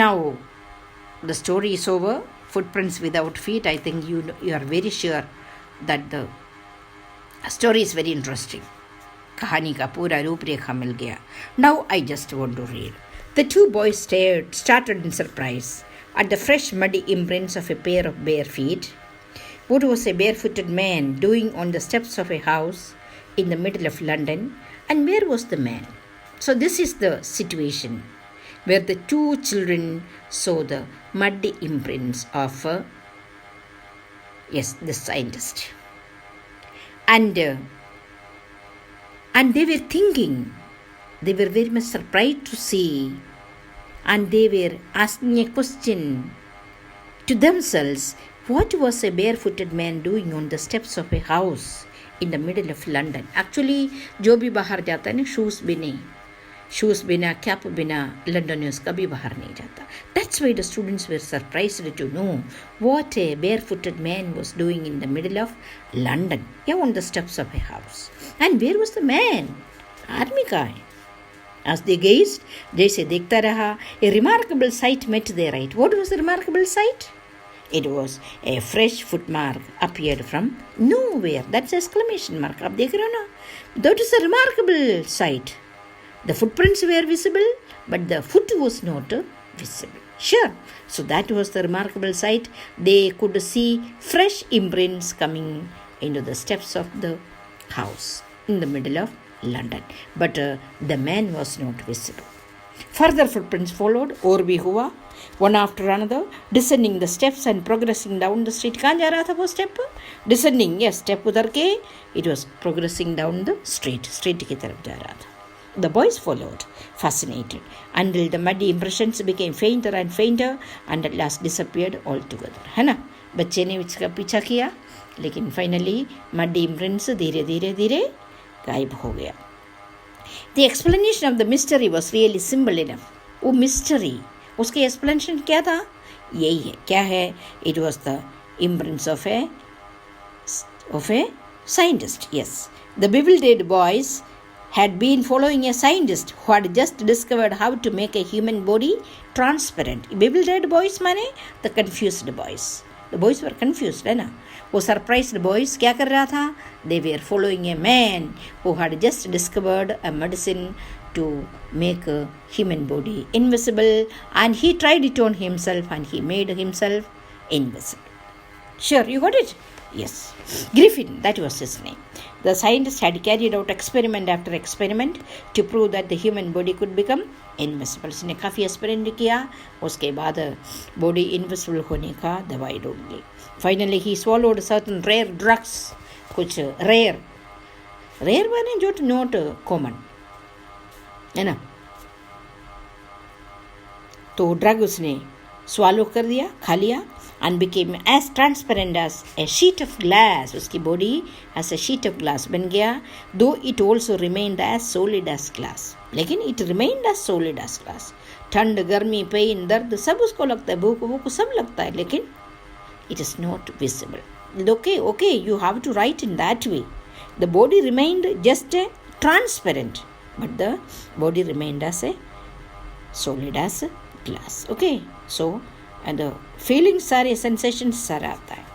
Now the story is over. Footprints without feet. I think you are very sure that the story is very interesting. कहानी का पूरा रूपरेखा मिल गया. Now I just want to read. The two boys started in surprise at the fresh muddy imprints of a pair of bare feet. What was a barefooted man doing on the steps of a house in the middle of London, and where was the man? So this is the situation where the two children saw the muddy imprints of the scientist. And they were thinking, they were very much surprised to see, and they were asking a question to themselves, what was a barefooted man doing on the steps of a house in the middle of London? Actually, जो भी बाहर जाता है ना, shoes बिना cap बिना लंडनियर्स कभी बाहर नहीं जाता. That's why the students were surprised to know what a barefooted man was doing in the middle of London, on the steps of a house. And where was the man? आदमी कहाँ है? As they gazed, जैसे देखता रहा, a remarkable sight met their eye. What was the remarkable sight? It was a fresh footmark appeared from nowhere. That's exclamation mark. आप देख रहे हो ना? That is a remarkable sight. The footprints were visible, but the foot was not visible. Sure. So that was the remarkable sight. They could see fresh imprints coming into the steps of the house in the middle of London. But the man was not visible. Further footprints followed, और भी हुआ, one after another, descending the steps and progressing down the street. कहाँ जा रहा था वो step? Descending, yes, step उधर के, it was progressing down the street की तरफ जा रहा था. The boys followed, fascinated, until the muddy impressions became fainter and fainter and at last disappeared altogether. है ना? बच्चे ने इसका पीछा किया, लेकिन finally muddy imprints धीरे धीरे गायब हो गया. The explanation of the mystery was really simple enough. वो mystery, उसकी explanation क्या था? यही है. क्या है? It was the imprints of a scientist. Yes. The bewildered boys had been following a scientist who had just discovered how to make a human body transparent. Bewildered boys माने the confused boys. The boys were confused, है ना? वो surprised boys क्या कर रहा था? They were following a man who had just discovered a medicine to make a human body invisible, and he tried it on himself and he made himself invisible. Sure, you got it? Yes. Griffin, that was his name. The scientist had carried out experiment after experiment to prove that the human body could become invisible. उसने काफ़ी experiment किया, उसके बाद body invisible होने का दवाई ढूंढ ली. Finally, he swallowed certain rare drugs. कुछ rare बने जो not common, है ना? तो ड्रग उसने swallow कर दिया, खा लिया, and became as transparent as a sheet of glass. उसकी body as a sheet of glass बन गया, though it also remained as solid as glass. लेकिन it remained as solid as glass. ठंड, गर्मी, पेन, दर्द सब उसको लगता है, भूख वो सब लगता है, लेकिन it is not visible. Okay, you have to write in that way. The body remained just transparent, but the body remained as a solid as glass. Okay, so and the feelings सारे sensations सारा आता है.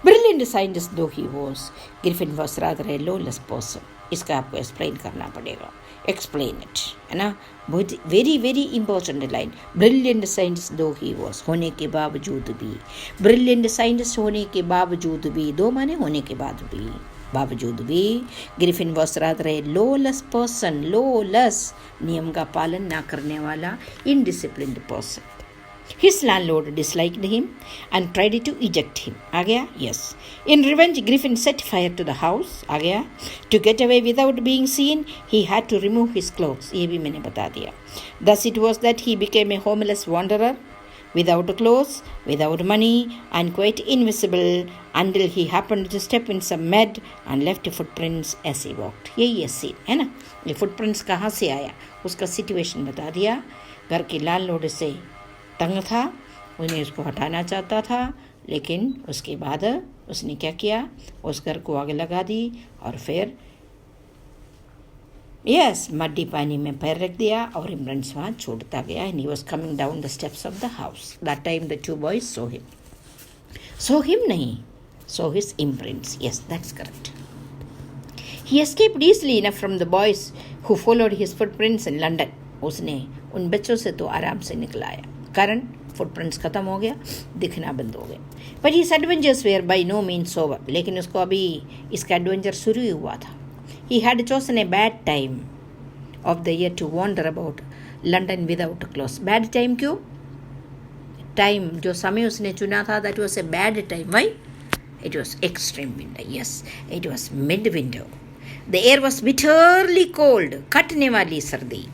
Brilliant scientist though he was, Griffin was rather a lawless person. इसका आपको explain करना पड़ेगा. Explain it, है ना? बहुत very very important line. Brilliant scientist though he was, होने के बावजूद भी. Brilliant scientist होने के बावजूद भी, दो माने होने के बाद भी, बावजूद भी. Griffin was rather a lawless person. Lawless, नियम का पालन ना करने वाला, indisciplined person. His landlord disliked him and tried to eject him. आ गया? Yes. In revenge, Griffin set fire to the house. आ गया? To get away without being seen, he had to remove his clothes. ये भी मैंने बता दिया. Thus it was that he became a homeless wanderer, without clothes, without money, and quite invisible until he happened to step in some mud and left footprints as he walked. यही है scene, है ना? ये footprints कहाँ से आया? उसका situation बता दिया. घर के landlord से तंग था, उन्हें उसको हटाना चाहता था, लेकिन उसके बाद उसने क्या किया? उस घर को आग लगा दी और फिर यस, मड्डी पानी में पैर रख दिया और इमरान वहाँ छोड़ता गया. And he was coming down the steps of the house. That time the two boys saw him नहीं, saw his imprints. Yes, that's correct. He escaped easily enough from the boys who followed his footprints in London. उसने उन बच्चों से तो आराम से निकल आया, कारण फुटप्रिंट्स खत्म हो गया, दिखना बंद हो गया. But his adventures were by no means over. लेकिन उसको अभी इसका एडवेंचर शुरू ही हुआ था. He had chosen a bad time of the year to wander about London without clothes. Bad time क्यों? टाइम जो समय उसने चुना था, that was a bad time. Why? It was extreme winter. Yes, it was midwinter. The air was bitterly cold, कटने वाली सर्दी.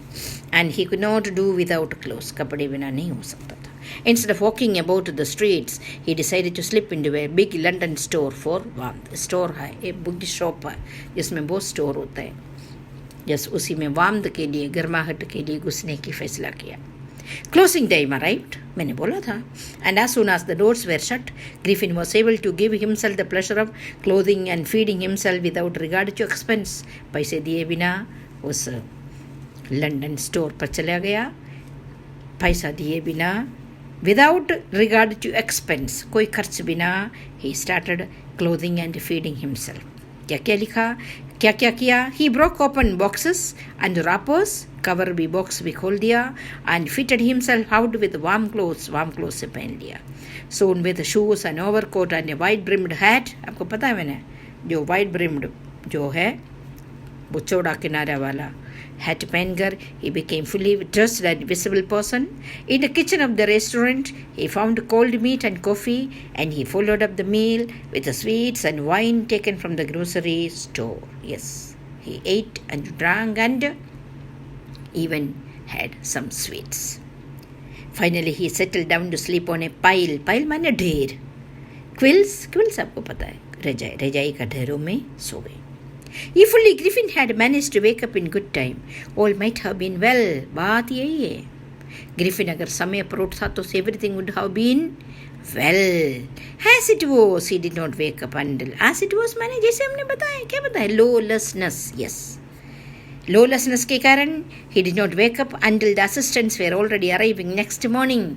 And he could not do without clothes. कपड़े बिना नहीं हो सकता था. Instead of walking about the streets, he decided to slip into a big London store for warmth. Store है, एक बुक शॉप है जिसमें बहुत स्टोर होता है. Yes, उसी में वार्मथ के लिए, गर्माहट के लिए घुसने की फैसला किया. Closing time arrived, मैंने बोला था. And as soon as the doors were shut, Griffin was able to give himself the pleasure of clothing and feeding himself without regard to expense. पैसे दिए बिना उस लंदन स्टोर पर चला गया, पैसा दिए बिना, without regard to expense, कोई खर्च बिना. He started clothing and feeding himself. क्या क्या लिखा, क्या क्या किया? He broke open boxes and wrappers, cover भी बॉक्स भी खोल दिया. And fitted himself out with warm clothes से पहन लिया. Soon with shoes and overcoat and a wide brimmed hat. आपको पता है मैंने जो wide brimmed जो है वो चौड़ा किनारा वाला hat पहनकर he became fully dressed and visible person. In the kitchen of the restaurant, he found cold meat and coffee, and he followed up the meal with the sweets and wine taken from the grocery store. Yes, he ate and drank and even had some sweets. Finally, he settled down to sleep on a pile. Pile माने ढेर. Quills आपको पता है, रजाई का ढेरों में सो गए. If only Griffin had managed to wake up in good time, all might have been well. बात यही है. Griffin अगर समय पर उठता तो everything would have been well. As it was, he did not wake up until. As it was माने जैसे हमने बताया, क्या बताया? Lawlessness. Yes. Lawlessness के कारण he did not wake up until the assistants were already arriving next morning.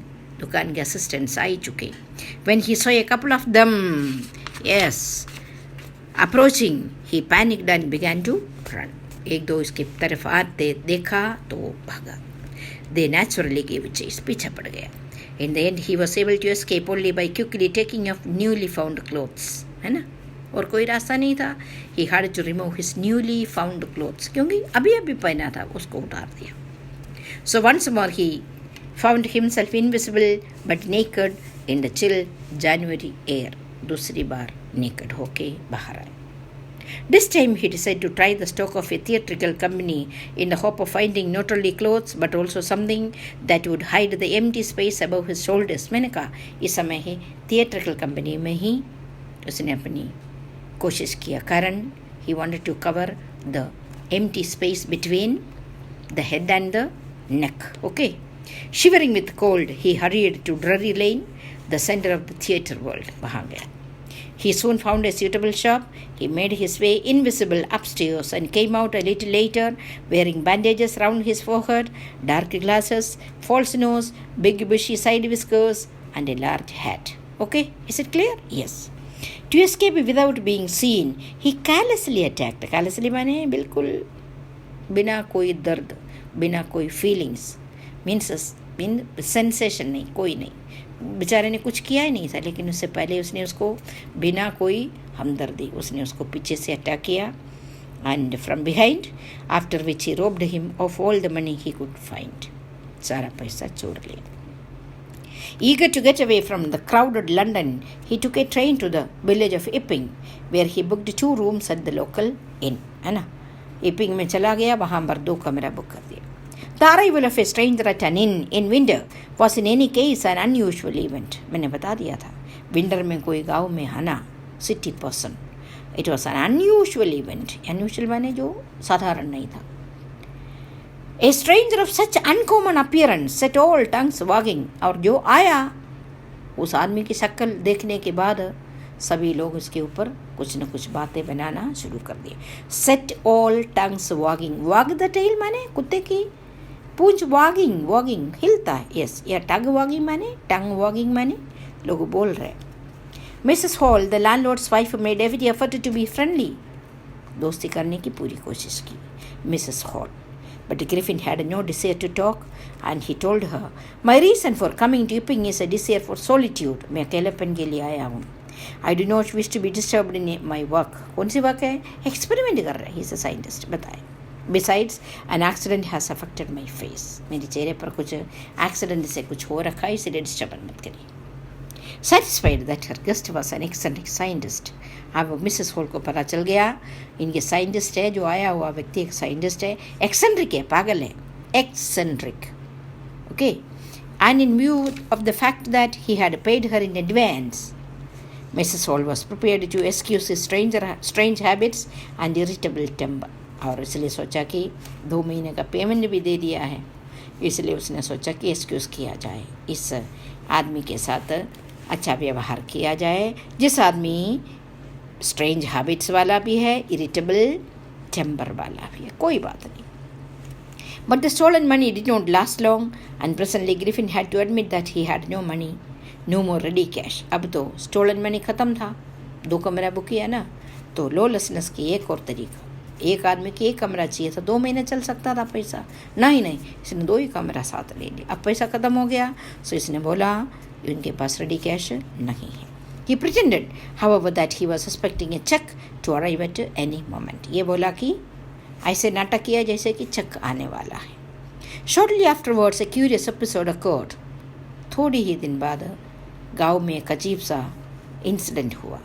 दुकान के assistants आ चुके. When he saw a couple of them, yes, approaching, he panicked and began to run. एक दो इसकी तरफ आते देखा तो भागा. They naturally gave chase, पीछा पड़ गया. In the end, he was able to escape only by quickly taking off newly found clothes. है ना? और कोई रास्ता नहीं था. He had to remove his newly found clothes, क्योंकि अभी पहना था, उसको उतार दिया. So once more he found himself invisible but naked in the chill January air. दूसरी बार naked होके बाहर आए. This time he decided to try the stock of a theatrical company in the hope of finding not only clothes but also something that would hide the empty space above his shoulders. मैंने कहा इस समय ही theatrical company में ही उसने अपनी कोशिश किया, कारण he wanted to cover the empty space between the head and the neck. Okay. Shivering with cold, he hurried to Drury Lane, the center of the theatre world. वहाँ गया. He soon found a suitable shop. He made his way invisible upstairs and came out a little later, wearing bandages round his forehead, dark glasses, false nose, big bushy side whiskers, and a large hat. Okay, is it clear? Yes. To escape without being seen, he carelessly attacked. Carelessly माने बिल्कुल बिना कोई दर्द, बिना कोई feelings, means sensation नहीं, कोई नहीं. बेचारे ने कुछ किया ही नहीं था, लेकिन उससे पहले उसने उसको बिना कोई हमदर्दी उसने उसको पीछे से अटैक किया. And from behind, after which he robed him of all the money he could find. सारा पैसा चोर लिया. Eager to get away from the crowded London, he took a train to the village of Epping, where he booked 2 rooms at the local inn. है ना, Epping में चला गया, वहाँ पर 2 कमरा बुक कर दिया. The arrival of a stranger at an inn in winter was in any case an unusual event. मैंने बता दिया था, विंटर में कोई गांव में आना, city person, it was an unusual event. Unusual माने जो साधारण नहीं था. A stranger of such uncommon appearance set all tongues wagging. और जो आया, उस आदमी की शक्ल देखने के बाद सभी लोग उसके ऊपर कुछ न कुछ बातें बनाना शुरू कर दिए. Set all tongues wagging. Wag the tail माने कुत्ते की पूंछ वॉगिंग, वॉगिंग हिलता है. यस, या टग वॉगिंग माने, टंग वॉगिंग माने लोग बोल रहे. Mrs Hall, the landlord's wife, made every effort to be friendly. दोस्ती करने की पूरी कोशिश की Mrs Hall. But Griffin had no desire to talk, and he told her, "My reason for coming to Epping is a desire for solitude. मैं अकेलेपन के लिए आया हूँ. I do not wish to be disturbed in my work." कौन सी work है? Experiment कर रहा है. He is a scientist. बताए. Besides, an accident has affected my face. मेरे चेहरे पर कुछ एक्सीडेंट से कुछ हो रखा है, इसलिए डिस्टर्ब मत करिए. Satisfied that her guest was an eccentric scientist. अब मिसेस हॉल को पता चल गया इनके साइंटिस्ट है, जो आया हुआ व्यक्ति एक साइंटिस्ट है, एक्सेंट्रिक है, पागल है, eccentric. Okay. And in view of the fact that he had paid her in advance, Mrs Hall was prepared to excuse his strange habits and irritable temper. और इसलिए सोचा कि 2 महीने का पेमेंट भी दे दिया है, इसलिए उसने सोचा कि एक्सक्यूज़ किया जाए, इस आदमी के साथ अच्छा व्यवहार किया जाए, जिस आदमी स्ट्रेंज हैबिट्स वाला भी है, इरिटेबल टेम्पर वाला भी है. कोई बात नहीं. But the stolen money did not last long, and presently Griffin had to admit that he had no money, no more ready cash. अब तो stolen money ख़त्म था. 2 कमरा बुक किया ना, तो लॉलेसनेस की एक और तरीका. एक आदमी की 1 कमरा चाहिए था, 2 महीने चल सकता था पैसा. नहीं, इसने 2 ही कमरा साथ ले लिया. अब पैसा ख़त्म हो गया, सो इसने बोला उनके पास रेडी कैश नहीं है. He pretended, however, that he was expecting a check to arrive at any moment. ये बोला कि ऐसे नाटक किया जैसे कि चेक आने वाला है. Shortly afterwards, a curious episode occurred. थोड़ी ही दिन बाद गांव में एक अजीब सा इंसिडेंट हुआ.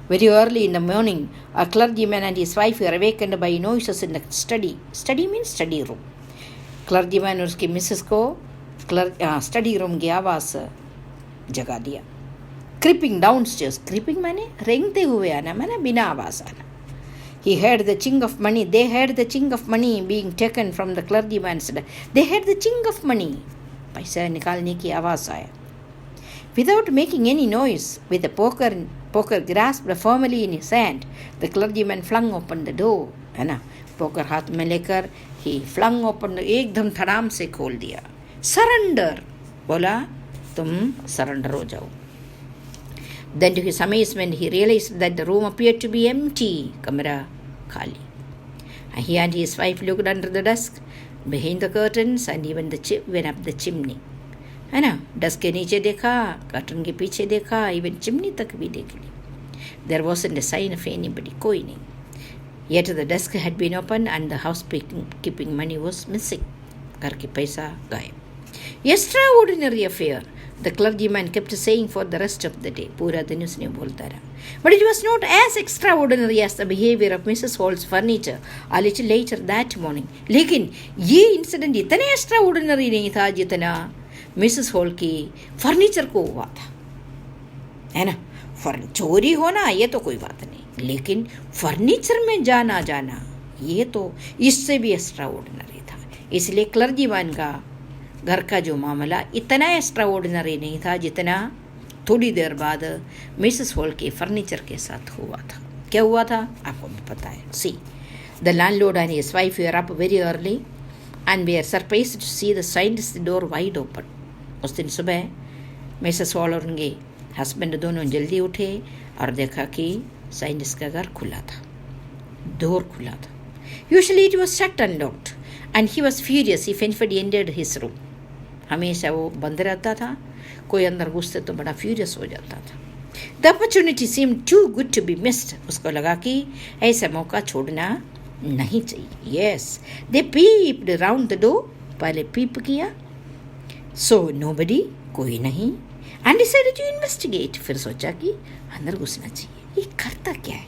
Very early in the morning, a clergyman and his wife were awakened by noises in the study. Study means study room. Clergyman और उसकी मिसेस को स्टडी रूम की आवाज़ जगा दिया. Creeping downstairs. Creeping माने रेंगते हुए आना, माने बिना आवाज़ आना. He heard the ching of money. They heard the ching of money being taken from the clergyman's. They heard the ching of money. पैसा निकालने की आवाज़ आया. Without making any noise, with a poker grasped firmly in his hand, the clergyman flung open the door. है ना, poker हाथ में लेकर he flung open, एकदम धड़ाम से खोल दिया. Surrender, बोला तुम सरेंडर हो जाओ. Then to his amazement, he realized that the room appeared to be empty. कमरा खाली. And he and his wife looked under the desk, behind the curtains, and even went up the chimney. है ना, desk के नीचे देखा, curtain के पीछे देखा, इवन चिमनी तक भी देख ली. There wasn't a sign of anybody, कोई नहीं. Yet the desk had been opened and the housekeeping money was missing. घर के पैसा गायब. Extraordinary affair, the clergyman kept saying for the rest of the day. पूरा दिन उसने बोलता रहा. But it was not as extraordinary as the behavior of Mrs. Hall's furniture a little later that morning. लेकिन ये इंसिडेंट इतना extraordinary नहीं था जितना मिसेस हॉल की फर्नीचर को हुआ था. है ना, चोरी होना ये तो कोई बात नहीं, लेकिन फर्नीचर में जाना ये तो इससे भी एक्स्ट्राऑर्डिनरी था. इसलिए क्लर्जीमैन का घर का जो मामला इतना एक्स्ट्राऑर्डिनरी नहीं था जितना थोड़ी देर बाद मिसेस हॉल के फर्नीचर के साथ हुआ था. क्या हुआ था आपको पता है. See, the landlord and his wife were up very early and they are surprised to see the scientist door wide open. उस दिन सुबह मिसेस हॉल और उनके हस्बैंड दोनों जल्दी उठे और देखा कि साइंटिस्ट का घर खुला था, डोर खुला था. Usually it was shut and locked and he was furious if anybody entered his room. हमेशा वो बंद रहता था, कोई अंदर घुसते तो बड़ा फ्यूरियस हो जाता था. The opportunity seemed too good to be missed. उसको लगा कि ऐसा मौका छोड़ना नहीं चाहिए. Yes, they peeped round the door. पहले पीप किया, सो नोबडी, कोई नहीं. And decided to investigate. फिर सोचा कि अंदर घुसना चाहिए, ये करता क्या है.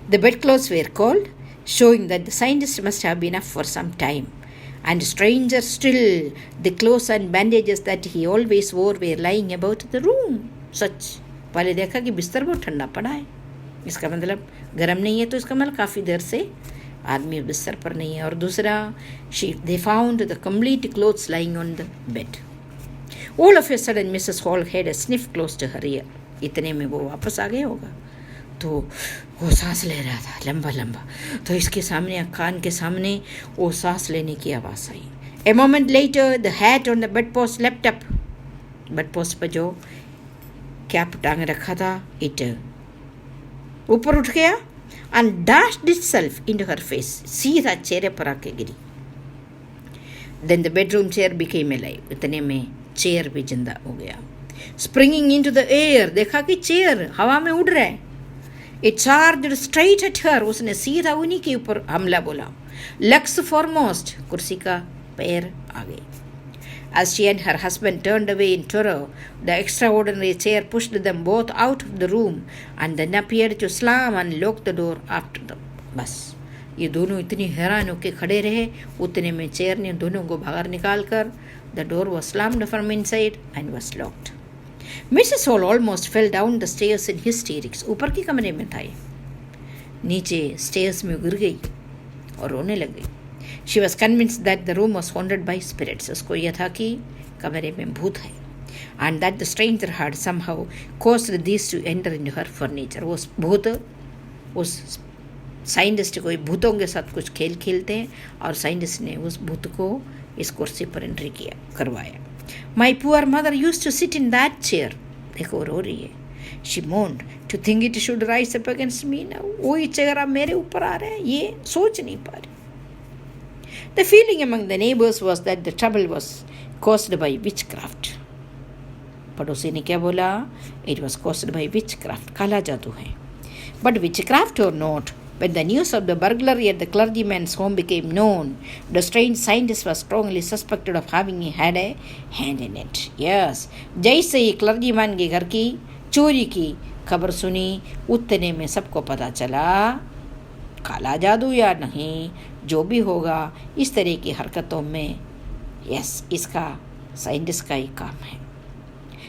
The bed clothes where called, showing that the scientist must have been up for some time. And stranger still, the clothes and bandages that he always wore were lying about the room. सच, पहले देखा कि बिस्तर बहुत ठंडा पड़ा है, इसका मतलब गर्म नहीं है, तो इसका मतलब काफ़ी देर से आदमी बिस्तर पर नहीं है. और दूसरा, they found the complete clothes lying on the bed. All of a sudden, Mrs. Hall had a sniff close to her ear. इतने में वो वापस आ गया होगा। तो वो सांस ले रहा था लंबा लंबा, तो इसके सामने कान के सामने वो सांस लेने की आवाज़ आई। A moment later the hat on the bed post left up, bed post पर जो कैप टांग रखा था इट ऊपर उठ गया and dashed itself into her face, सीधा चेहरे पर आके गिरी। Then the bedroom chair became alive, इतने में चेयर भी जिंदा हो गया। स्प्रिंगिंग इनटू द एयर, देखा कि चेयर हवा में उड़ रहा है। It charged straight at her, उसने सीधा उन्हीं के ऊपर हमला बोला। लक्स फॉरमोस्ट, कुर्सी का पैर आगे। As she and her husband turned away in terror, the extraordinary chair pushed them both out of the room and then appeared to slam and lock the door after them. बस ये दोनों इतनी हैरान होकर खड़े रहे, उतने में चेयर ने दोनों को बाहर निकाल कर the door was slammed from inside and was locked. Mrs. Hall almost fell down the stairs in hysterics. ऊपर के कमरे में था ये, नीचे स्टेयर्स में गिर गई और रोने लग गई। She was convinced that the room was haunted by spirits. उसको यह था कि कमरे में भूत है, and that the stranger had somehow caused these to enter into her furniture. वो भूत, उस साइंटिस्ट को भूतों के साथ कुछ खेल खेलते हैं और साइंटिस्ट ने उस भूत को इस कुर्सी पर एंट्री करवाया। My poor mother used to sit in that chair. देखो रो रही है। She moaned to think it should rise up against me now. वही चेयर अब मेरे ऊपर आ रहा है, ये सोच नहीं पा रही। The feeling among the neighbors was that the trouble was caused by witchcraft. पड़ोसी ने क्या बोला? It was caused by witchcraft. काला जादू है। But witchcraft or not, when the news of the burglary at the clergyman's home became known, the strange scientist was strongly suspected of having had a hand in it. Yes, जैसे ही clergyman के घर की चोरी की खबर सुनी, उतने में सबको पता चला काला जादू या नहीं, जो भी होगा इस तरह की हरकतों में इसका साइंटिस्ट का ही काम है।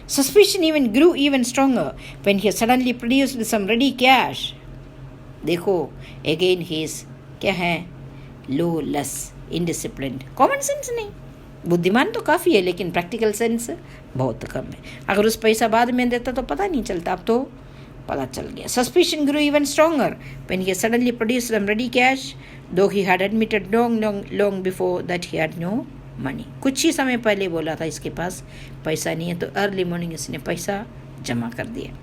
Suspicion even grew even stronger when he suddenly produced some ready cash. देखो अगेन ही इज क्या है, लॉलेस, इनडिसिप्लिन्ड, कॉमन सेंस नहीं। बुद्धिमान तो काफ़ी है लेकिन प्रैक्टिकल सेंस बहुत कम है। अगर उस पैसा बाद में देता तो पता नहीं चलता, अब तो पता चल गया। Suspicion grew even stronger when he suddenly produced some ready cash, though he had admitted long before that he had no money. कुछ ही समय पहले बोला था इसके पास पैसा नहीं है, तो अर्ली मॉर्निंग इसने पैसा जमा कर दिया।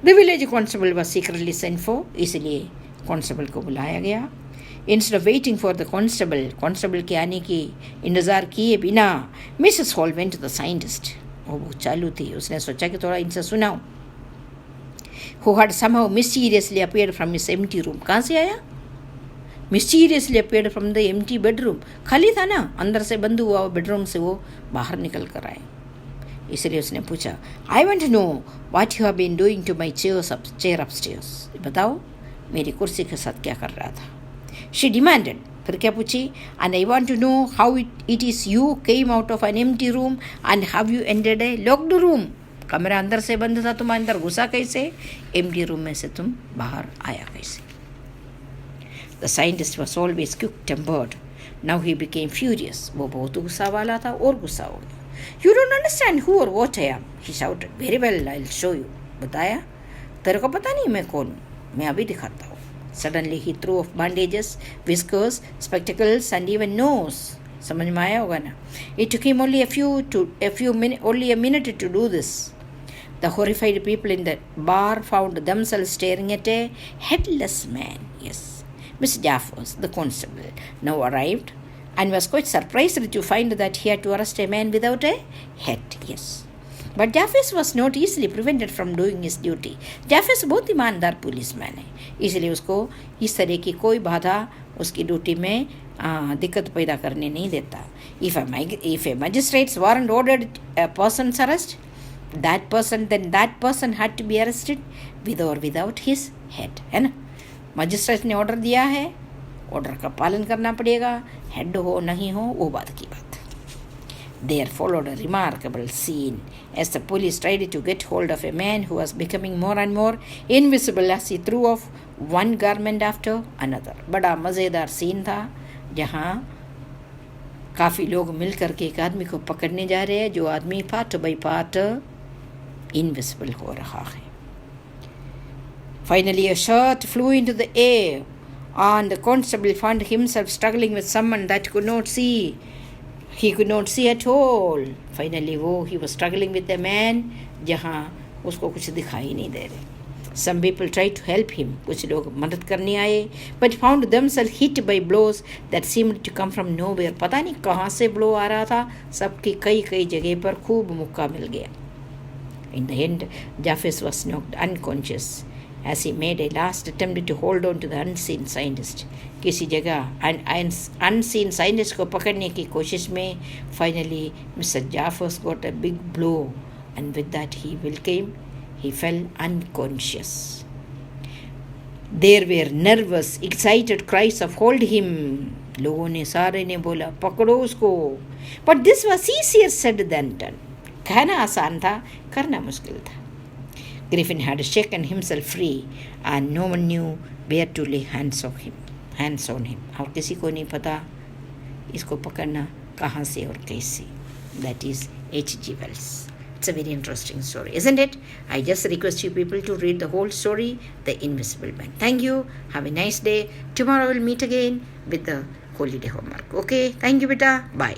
The village constable was secretly sent for, इसलिए कॉन्स्टेबल को बुलाया गया। Instead of waiting for the constable के आने की इंतज़ार किए बिना Mrs Hall went to the scientist. वो चालू थी, उसने सोचा कि थोड़ा इनसे सुनाओ। Who had somehow mysteriously appeared from his empty room, कहाँ से आया? Mysteriously appeared from the empty bedroom, खाली था ना, अंदर से बंद हुआ बेडरूम से वो बाहर निकल कर आए। इसलिए उसने पूछा, I want to know what you have been doing to my chair upstairs, बताओ मेरी कुर्सी के साथ क्या कर रहा था। शी डिमांडेड, फिर क्या पूछी? And I want to know how it is you came out of an empty room and how you entered a locked room, कमरा अंदर से बंद था, तुम अंदर घुसा कैसे? एम्प्टी रूम में से तुम बाहर आया कैसे? The scientist was always quick tempered, now he became furious, वो बहुत गुस्सा वाला था और गुस्सा हो गया। You don't understand who or what I am, he shouted. Very well, I'll show you. बताया, तेरे को पता नहीं मैं कौन हूँ, मैं अभी दिखाता हूँ। Suddenly he threw off bandages, whiskers, spectacles and even nose. समझ में आया होगा ना? It took him only a minute to do this. The horrified people in the bar found themselves staring at a headless man. Yes, Miss Jaffers, the constable, now arrived and was quite surprised to find that he had to arrest a man without a head. Yes, but Jaffes was not easily prevented from doing his duty. Jaffes बहुत ईमानदार policeman है, इसलिए उसको इस तरह की कोई बाधा उसकी ड्यूटी में दिक्कत पैदा करने नहीं देता। If a magistrate's warrant ordered a person's arrest, then that person had to be arrested with or without his head, है ना? मजिस्ट्रेट ने ऑर्डर दिया है, ऑर्डर का पालन करना पड़ेगा, हेड हो नहीं हो वो बात की बात। There followed a remarkable scene as the police tried to get hold of a man who was becoming more and more invisible as he threw off one garment after another. बड़ा मज़ेदार scene था जहाँ काफ़ी लोग मिल करके एक आदमी को पकड़ने जा रहे हैं, जो आदमी पार्ट बाई पार्ट इनविजिबल हो रहा है. Finally, a shirt flew into the air, and the constable found himself struggling with someone that could not see. He could not see at all. Finally, he was struggling with a man जहाँ उसको कुछ दिखाई नहीं दे रहे. Some people tried to help him. कुछ लोग मदद करने आए, but found themselves hit by blows that seemed to come from nowhere. पता नहीं कहाँ से blow आ रहा था. सबकी कई जगह पर खूब मुक्का मिल गया. In the end, Japheth was knocked unconscious as he made a last attempt to hold on to the unseen scientist. किसी जगह unseen scientist को पकड़ने की कोशिश में finally Mr. Japheth got a big blow, and with that he fell unconscious. There were nervous, excited cries of hold him. लोगों ने सारे ने बोला पकड़ो उसको. But this was easier said than done. कहना आसान था, करना मुश्किल था. Griffin had shaken himself free, and no one knew where to lay hands on him. और किसी को नहीं पता इसको पकड़ना कहाँ से और कैसे. That is H.G. Wells. It's a very interesting story, isn't it? I just request you people to read the whole story, The Invisible Man. Thank you. Have a nice day. Tomorrow we'll meet again with the holiday homework. Okay? Thank you, beta. Bye.